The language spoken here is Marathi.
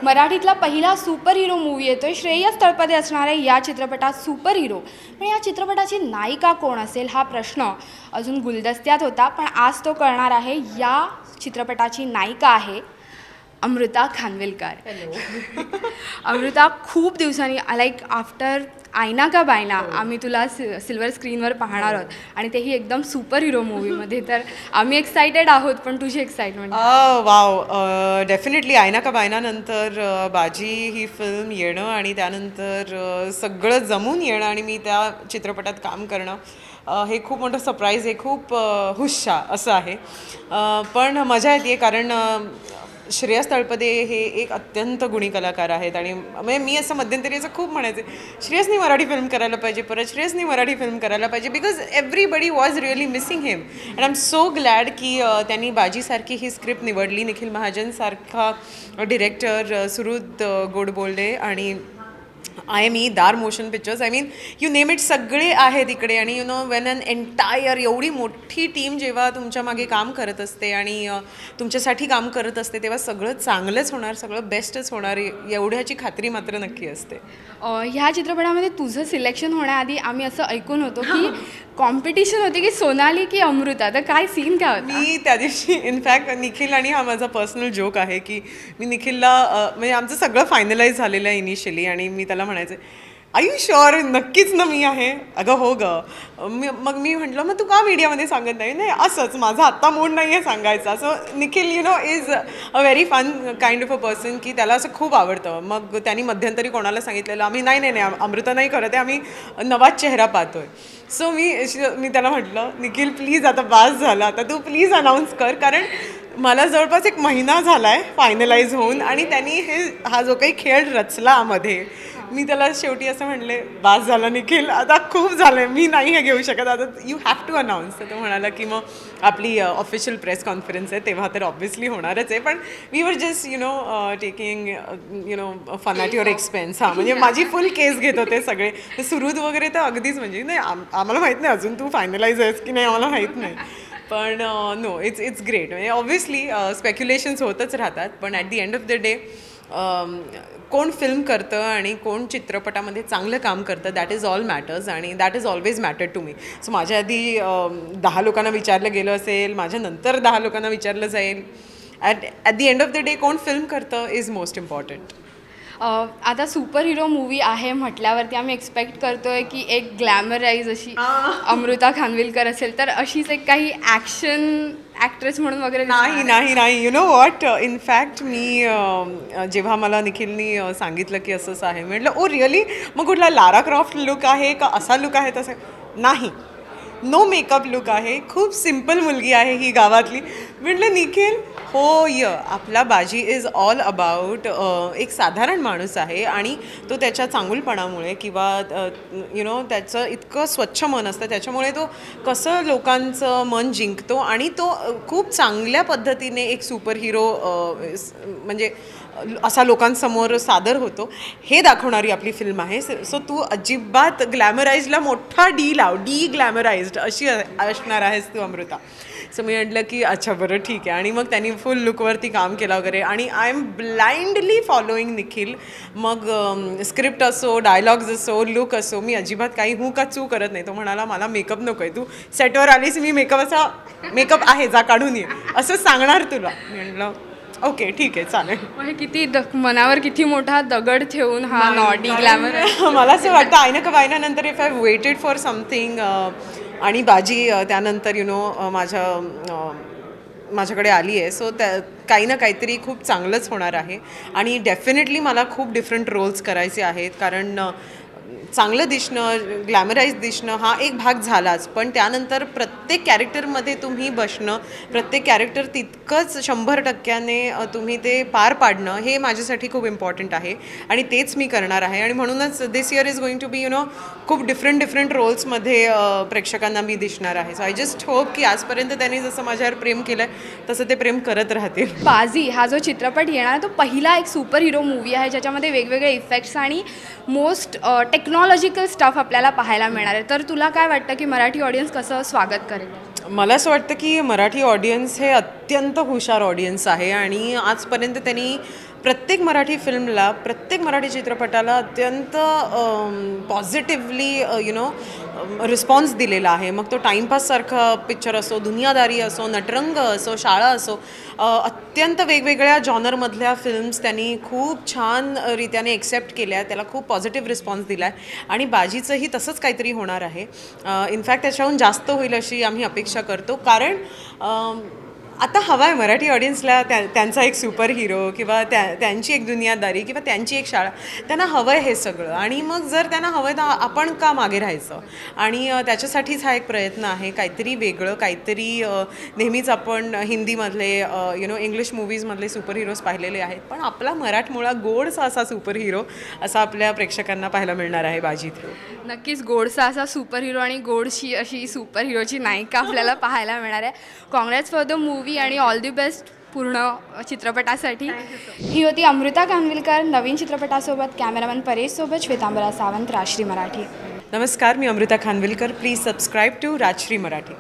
मराठीतला पहिला सुपर हिरो मूवी येतोय. श्रेयस तळपदे असणार आहे या चित्रपटात सुपर हिरो. पण या चित्रपटाची नायिका कोण असेल हा प्रश्न अजून गुलदस्त्यात होता, पण आज तो कळणार आहे. या चित्रपटाची नायिका आहे अमृता खानविलकर. अमृता, खूप दिवसांनी लाईक आफ्टर आईना का बायना आम्ही तुला सिल्वर स्क्रीनवर पाहणार आहोत आणि तेही एकदम सुपर हिरो मूवीमध्ये. तर आम्ही एक्सायटेड आहोत, पण तुझी एक्साइटमेंट? वाव, डेफिनेटली आईना का बायना नंतर बाजी ही फिल्म येणं आणि त्यानंतर सगळं जमून येणं आणि मी त्या चित्रपटात काम करणं हे खूप मोठं सरप्राईज आहे. खूप हुश्शा असं आहे, पण मजा येते कारण श्रेयस तळपदे हे एक अत्यंत गुणी कलाकार आहेत. आणि म्हणजे मी असं मध्यंतरी असं खूप म्हणायचे, श्रेयसनी मराठी फिल्म करायला पाहिजे, परत श्रेयसनी मराठी फिल्म करायला पाहिजे, because everybody was really missing him. And I am so glad की त्यांनी बाजीसारखी ही स्क्रिप्ट निवडली. निखिल महाजनसारखा डिरेक्टर, सुहृद गोडबोल्डे आणि IME, Dar motion pictures, I mean you name it, सगळे आहेत इकडे. आणि you know when an entire एवढी मोठी टीम जेव्हा तुमच्या मागे काम करत असते आणि तुमच्यासाठी काम करत असते, तेव्हा सगळं चांगलंच होणार, सगळं बेस्टच होणार एवढ्याची खात्री मात्र नक्की असते. ह्या चित्रपटामध्ये तुझं सिलेक्शन होण्याआधी आम्ही असं ऐकून होतो की कॉम्पिटिशन होती की सोनाली की अमृता. तर काय सीन काय होता? मी त्या दिवशी इनफॅक्ट निखिल, आणि हा माझा पर्सनल जोक आहे की मी निखिलला म्हणजे आमचं सगळं फायनलाइज झालेलं आहे इनिशियली, आणि मी त्याला म्हणायचे आय यू शुअर, नक्कीच ना मी आहे. अगं हो गं. मग मी म्हटलं मग तू का मीडियामध्ये सांगत नाही? असंच माझा आत्ता मूड नाही आहे सांगायचा. So Nikhil you know is a very fun kind of a person की त्याला असं खूप आवडतं. मग त्यांनी मध्यंतरी कोणाला सांगितलेलं आम्ही नाही अमृता नाही करत आहे, आम्ही नवाच चेहरा पाहतोय. सो मी त्याला म्हटलं निखिल प्लीज आता बास झाला, आता तू प्लीज अनाऊन्स कर, कारण मला जवळपास 1 महिना झाला आहे फायनलाइज होऊन, आणि त्यांनी हा जो काही खेळ रचला मध्ये, मी त्याला शेवटी असं म्हणले बास झाला निखिल, आता खूप झालं, मी नाही हे घेऊ शकत, आता यू हॅव टू अनाऊन्स. तर तो म्हणाला की मग आपली ऑफिशियल प्रेस कॉन्फरन्स आहे तेव्हा तर ऑब्व्हियसली होणारच आहे, पण we were just taking fun at your expense. म्हणजे माझी फुल केस घेत होते सगळे. सुहृद वगैरे तर अगदीच म्हणजे नाही, आम्हाला माहीत नाही अजून तू फायनलाइज आहेस की नाही आम्हाला माहीत नाही, पण नो इट्स ग्रेट. म्हणजे ऑब्व्हियसली स्पेक्युलेशन्स होतच राहतात, पण at the end of the day कोण फिल्म करतं आणि कोण चित्रपटामध्ये चांगलं काम करतं, that is all matters, and that is always matter to me. So माझ्या आधी 10 लोकांना विचारलं गेलं असेल, माझ्या नंतर 10 लोकांना विचारलं जाईल, at the end of the day कोण फिल्म करतं इज मोस्ट इम्पॉर्टंट. आता सुपर हिरो मूवी आहे म्हटल्यावरती आम्ही एक्सपेक्ट करतोय की एक ग्लॅमराईज अशी अमृता खानविलकर असेल, तर अशीच एक काही ॲक्शन ॲक्ट्रेस म्हणून वगैरे? नाही, यु नो वॉट, इनफॅक्ट मी जेव्हा मला निखिलनी सांगितलं की असंच आहे, म्हटलं ओ रिअली, मग कुठला लारा क्रॉफ्ट लुक आहे का असा लुक आहे? तसं नाही, नो मेकअप लुक आहे, खूप सिम्पल मुलगी आहे ही गावातली. म्हटलं निखिल होय, आपला बाजी इज ऑल अबाउट एक साधारण माणूस आहे, आणि तो त्याच्या चांगुलपणामुळे किंवा यु नो त्याचं इतकं स्वच्छ मन असतं, त्याच्यामुळे तो कसं लोकांचं मन जिंकतो आणि तो खूप चांगल्या पद्धतीने एक सुपर हिरो म्हणजे असा लोकांसमोर सादर होतो, हे दाखवणारी आपली फिल्म आहे. सो तू अजिबात ग्लॅमराईजला मोठा डी लाव, डी ग्लॅमराईज्ड अशी असणार आहेस तू अमृता. सो मी म्हटलं की अच्छा बरं ठीक आहे, आणि मग त्यांनी फुल लुकवरती काम केलं वगैरे, आणि I am blindly following Nikhil. मग स्क्रिप्ट असो, डायलॉग्स असो, लुक असो, मी अजिबात काही का चू करत नाही. तो म्हणाला मला मेकअप नको आहे, तू सेटवर आलीस मी मेकअप आहे जा काढून ये असं सांगणार तुला. म्हटलं ओके ठीक आहे चालेल. किती मनावर किती मोठा दगड ठेवून हा नॉडी ग्लॅमर. मला असं वाटतं आईना का बायना नंतर if I waited for something, आणि बाजी त्यानंतर यु नो माझ्याकडे आली आहे, सो त्या काही ना काहीतरी खूप चांगलंच होणार आहे. आणि डेफिनेटली मला खूप डिफरंट रोल्स करायचे आहेत, कारण चांगलं दिसणं, ग्लॅमराईज दिसणं हा एक भाग झालाच, पण त्यानंतर प्रत्येक कॅरेक्टरमध्ये तुम्ही बसणं, प्रत्येक कॅरेक्टर तितकंच 100% तुम्ही ते पार पाडणं हे माझ्यासाठी खूप इम्पॉर्टंट आहे, आणि तेच मी करणार आहे. आणि म्हणूनच this year is going to be you know खूप डिफरंट रोल्समध्ये प्रेक्षकांना मी दिसणार आहे. सो आय जस्ट होप की आजपर्यंत त्यांनी जसं माझ्यावर प्रेम केलं आहे तसं ते प्रेम करत राहतील. बाजी हा जो चित्रपट येणार तो पहिला एक सुपर हिरो मूवी आहे ज्याच्यामध्ये वेगवेगळे इफेक्ट्स आणि मोस्ट टेक्नॉलॉजिकल स्टफ आपल्याला पाहायला मिळणार आहे. तर तुला काय वाटतं की मराठी ऑडियन्स कसं स्वागत करेल? मला असं वाटतं की मराठी ऑडियन्स हे अत्यंत हुशार ऑडियन्स आहे, आणि आजपर्यंत त्यांनी प्रत्येक मराठी फिल्मला, प्रत्येक मराठी चित्रपटाला अत्यंत पॉझिटिव्हली रिस्पॉन्स दिलेला आहे. मग तो टाईमपाससारखा पिक्चर असो, दुनियादारी असो, नटरंग असो, शाळा असो, अत्यंत वेगवेगळ्या जॉनरमधल्या फिल्म्स त्यांनी खूप छान रीत्याने एक्सेप्ट केल्या, त्याला खूप पॉझिटिव्ह रिस्पॉन्स दिला आहे आणि बाजीचंही तसंच काहीतरी होणार आहे. इनफॅक्ट त्याच्याहून जास्त होईल अशी आम्ही अपेक्षा करतो, कारण आता हवा आहे मराठी ऑडियन्सला त्यांचा एक सुपर हिरो किंवा त्यांची एक दुनियादारी किंवा त्यांची एक शाळा, त्यांना हवं आहे हे सगळं. आणि मग जर त्यांना हवं आहे तर आपण का मागे राहायचं. आणि त्याच्यासाठीच हा एक प्रयत्न आहे, काहीतरी वेगळं, काहीतरी नेहमीच आपण हिंदीमधले इंग्लिश मूवीजमधले सुपर हिरोज पाहिलेले आहेत, पण आपला मराठमोळा गोडसा असा सुपर हिरो असा आपल्या प्रेक्षकांना पाहायला मिळणार आहे बाजीत. नक्कीच गोडसा असा सुपर हिरो आणि गोडशी अशी सुपर हिरोची नायिका आपल्याला पाहायला मिळणार आहे. काँग्रेस फॉर द मूवी आणि ऑल दी बेस्ट पूर्ण चित्रपटासाठी. ही होती अमृता खानविलकर. नवीन चित्रपटासोबत कॅमेरामॅन परेशसोबत श्वेतांबरा सावंत, राजश्री मराठी. नमस्कार, मी Amruta Khanvilkar. Please subscribe to Rajshri Marathi.